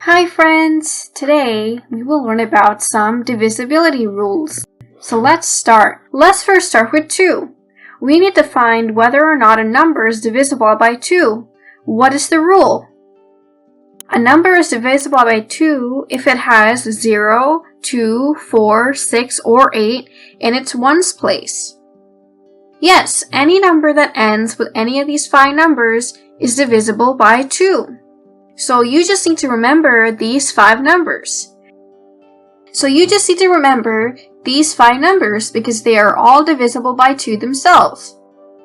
Hi friends! Today we will learn about some divisibility rules. So let's start. Let's first start with 2. We need to find whether or not a number is divisible by 2. What is the rule? A number is divisible by 2 if it has 0, 2, 4, 6, or 8 in its ones place. Yes, any number that ends with any of these 5 numbers is divisible by 2. So you just need to remember these 5 numbers. Because they are all divisible by 2 themselves.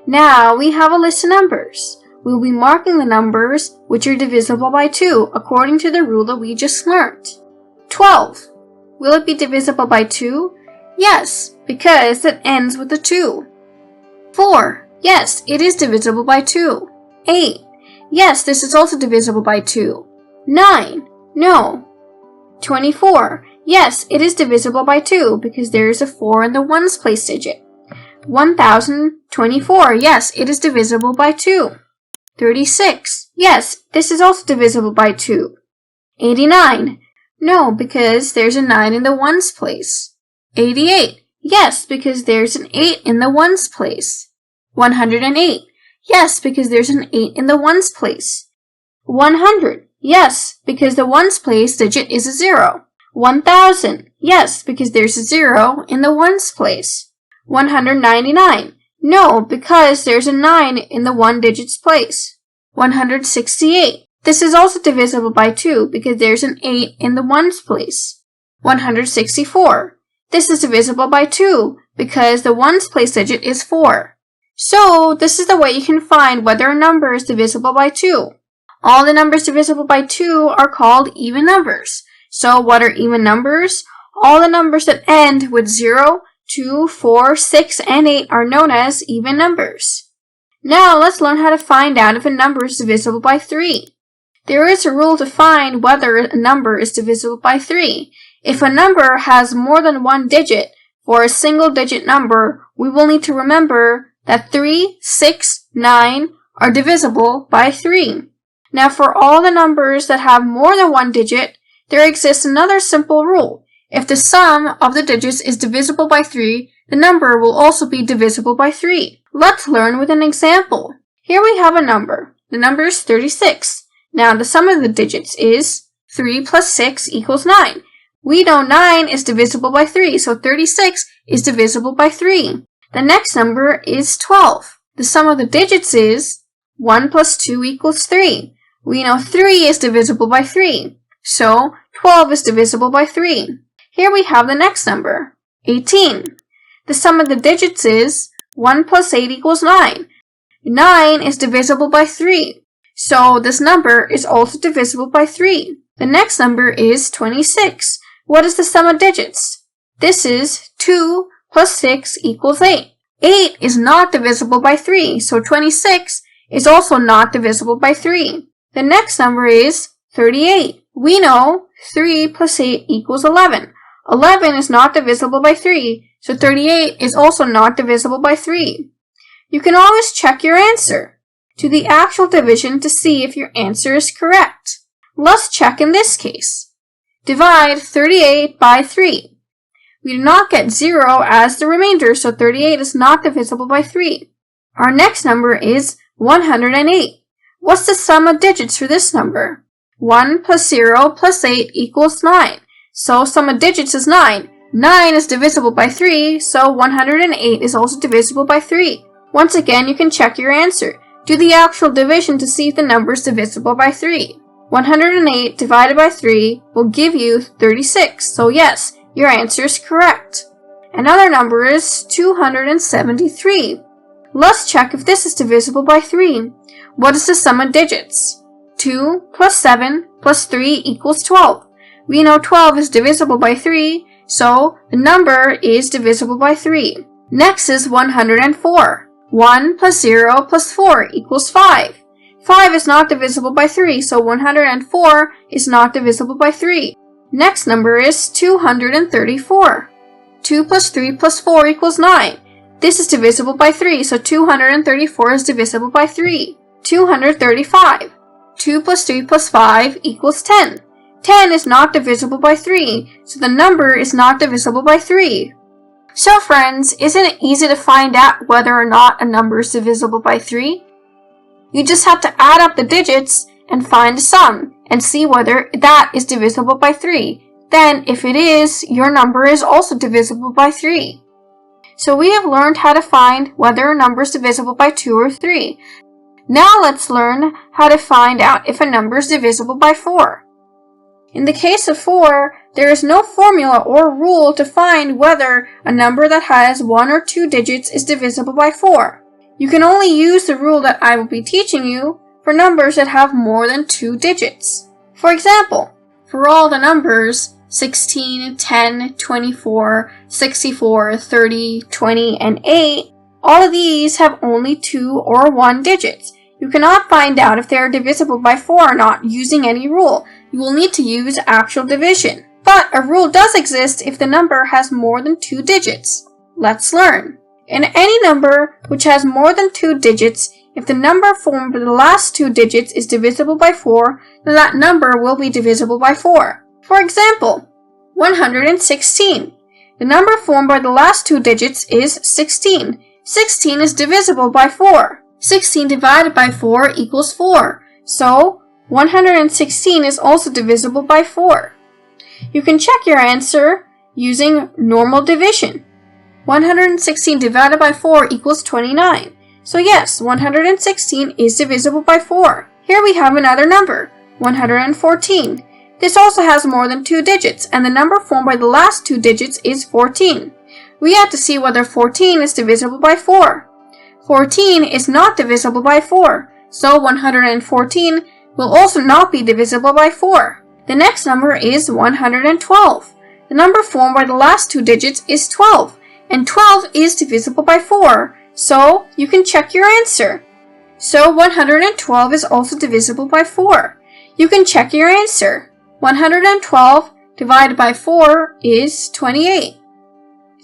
Now we have a list of numbers. We'll be marking the numbers which are divisible by 2 according to the rule that we just learned. 12. Will it be divisible by 2? Yes, because it ends with a 2. 4. Yes, it is divisible by 2. 8. Yes, this is also divisible by 2. 9. No. 24. Yes, it is divisible by 2 because there is a 4 in the ones place digit. 1024. Yes, it is divisible by 2. 36. Yes, this is also divisible by 2. 89. No, because there's a 9 in the ones place. 88. Yes, because there's an 8 in the ones place. 108. Yes, because there's an 8 in the ones place. 100. Yes, because the ones place digit is a 0. 1000. Yes, because there's a 0 in the ones place. 199. No, because there's a 9 in the 1 digits place. 168. This is also divisible by 2 because there's an 8 in the ones place. 164. This is divisible by 2 because the ones place digit is 4. So, this is the way you can find whether a number is divisible by 2. All the numbers divisible by 2 are called even numbers. So, what are even numbers? All the numbers that end with 0, 2, 4, 6, and 8 are known as even numbers. Now, let's learn how to find out if a number is divisible by 3. There is a rule to find whether a number is divisible by 3. If a number has more than one digit for a single digit number, we will need to remember that 3, 6, 9 are divisible by 3. Now for all the numbers that have more than one digit, there exists another simple rule. If the sum of the digits is divisible by 3, the number will also be divisible by 3. Let's learn with an example. Here we have a number. The number is 36. Now the sum of the digits is 3 plus 6 equals 9. We know 9 is divisible by 3, so 36 is divisible by 3. The next number is 12. The sum of the digits is 1 plus 2 equals 3. We know 3 is divisible by 3. So, 12 is divisible by 3. Here we have the next number, 18. The sum of the digits is 1 plus 8 equals 9. 9 is divisible by 3. So, this number is also divisible by 3. The next number is 26. What is the sum of digits? This is 2 plus 6 equals 8. 8 is not divisible by 3, so 26 is also not divisible by 3. The next number is 38. We know 3 plus 8 equals 11. 11 is not divisible by 3, so 38 is also not divisible by 3. You can always check your answer to the actual division to see if your answer is correct. Let's check in this case. Divide 38 by 3. We do not get 0 as the remainder, so 38 is not divisible by 3. Our next number is 108. What's the sum of digits for this number? 1 plus 0 plus 8 equals 9. So sum of digits is 9. 9 is divisible by 3, so 108 is also divisible by 3. Once again, you can check your answer. Do the actual division to see if the number is divisible by 3. 108 divided by 3 will give you 36, so yes, your answer is correct. Another number is 273. Let's check if this is divisible by 3. What is the sum of digits? 2 plus 7 plus 3 equals 12. We know 12 is divisible by 3, so the number is divisible by 3. Next is 104. 1 plus 0 plus 4 equals 5. 5 is not divisible by 3, so 104 is not divisible by 3. Next number is 234. 2 plus 3 plus 4 equals 9. This is divisible by 3, so 234 is divisible by 3. 235. 2 plus 3 plus 5 equals 10. 10 is not divisible by 3, so the number is not divisible by 3. So friends, isn't it easy to find out whether or not a number is divisible by 3? You just have to add up the digits and find the sum and see whether that is divisible by 3. Then, if it is, your number is also divisible by 3. So we have learned how to find whether a number is divisible by 2 or 3. Now let's learn how to find out if a number is divisible by 4. In the case of 4, there is no formula or rule to find whether a number that has 1 or 2 digits is divisible by 4. You can only use the rule that I will be teaching you for numbers that have more than 2 digits. For example, for all the numbers 16, 10, 24, 64, 30, 20, and 8, all of these have only 2 or 1 digits. You cannot find out if they are divisible by 4 or not using any rule. You will need to use actual division. But a rule does exist if the number has more than 2 digits. Let's learn. In any number which has more than 2 digits, if the number formed by the last 2 digits is divisible by 4, then that number will be divisible by 4. For example, 116. The number formed by the last 2 digits is 16. 16 is divisible by 4. 16 divided by 4 equals 4. So, 116 is also divisible by 4. You can check your answer using normal division. 116 divided by 4 equals 29. So yes, 116 is divisible by 4. Here we have another number, 114. This also has more than 2 digits, and the number formed by the last 2 digits is 14. We have to see whether 14 is divisible by 4. 14 is not divisible by 4, so 114 will also not be divisible by 4. The next number is 112. The number formed by the last 2 digits is 12, and 12 is divisible by 4, so you can check your answer. So 112 is also divisible by 4. You can check your answer. 112 divided by 4 is 28.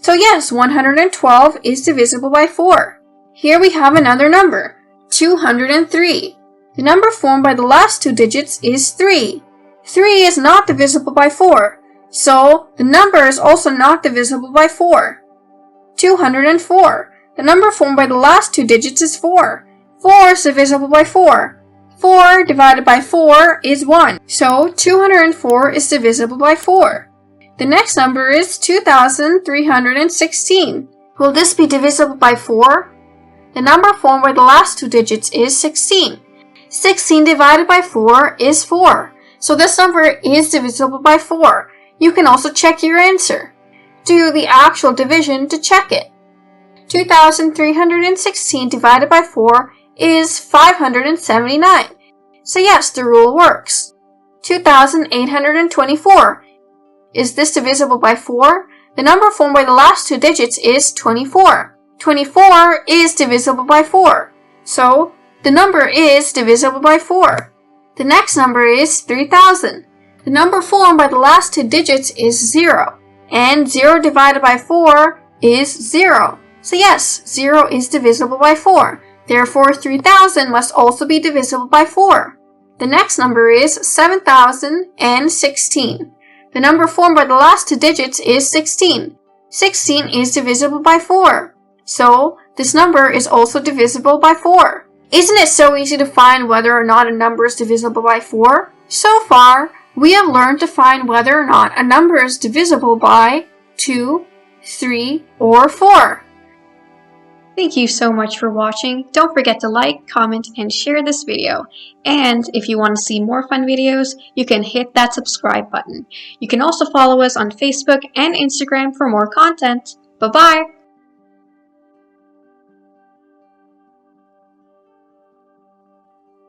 So yes, 112 is divisible by 4. Here we have another number, 203. The number formed by the last 2 digits is 3. 3 is not divisible by 4, so the number is also not divisible by 4. 204. The number formed by the last 2 digits is 4. 4 is divisible by 4. 4 divided by 4 is 1, so 204 is divisible by 4. The next number is 2,316. Will this be divisible by 4? The number formed by the last 2 digits is 16. 16 divided by 4 is 4, so this number is divisible by 4. You can also check your answer. Do the actual division to check it. 2,316 divided by 4 is 579. So yes, the rule works. 2,824. Is this divisible by 4? The number formed by the last 2 digits is 24. 24 is divisible by 4. So the number is divisible by 4. The next number is 3,000. The number formed by the last 2 digits is 0. And 0 divided by 4 is 0. So yes, 0 is divisible by 4. Therefore, 3,000 must also be divisible by 4. The next number is 7,016. The number formed by the last 2 digits is 16. 16 is divisible by 4. So, this number is also divisible by 4. Isn't it so easy to find whether or not a number is divisible by 4? So far, we have learned to find whether or not a number is divisible by 2, 3, or 4. Thank you so much for watching. Don't forget to like, comment, and share this video. And if you want to see more fun videos, you can hit that subscribe button. You can also follow us on Facebook and Instagram for more content. Bye-bye!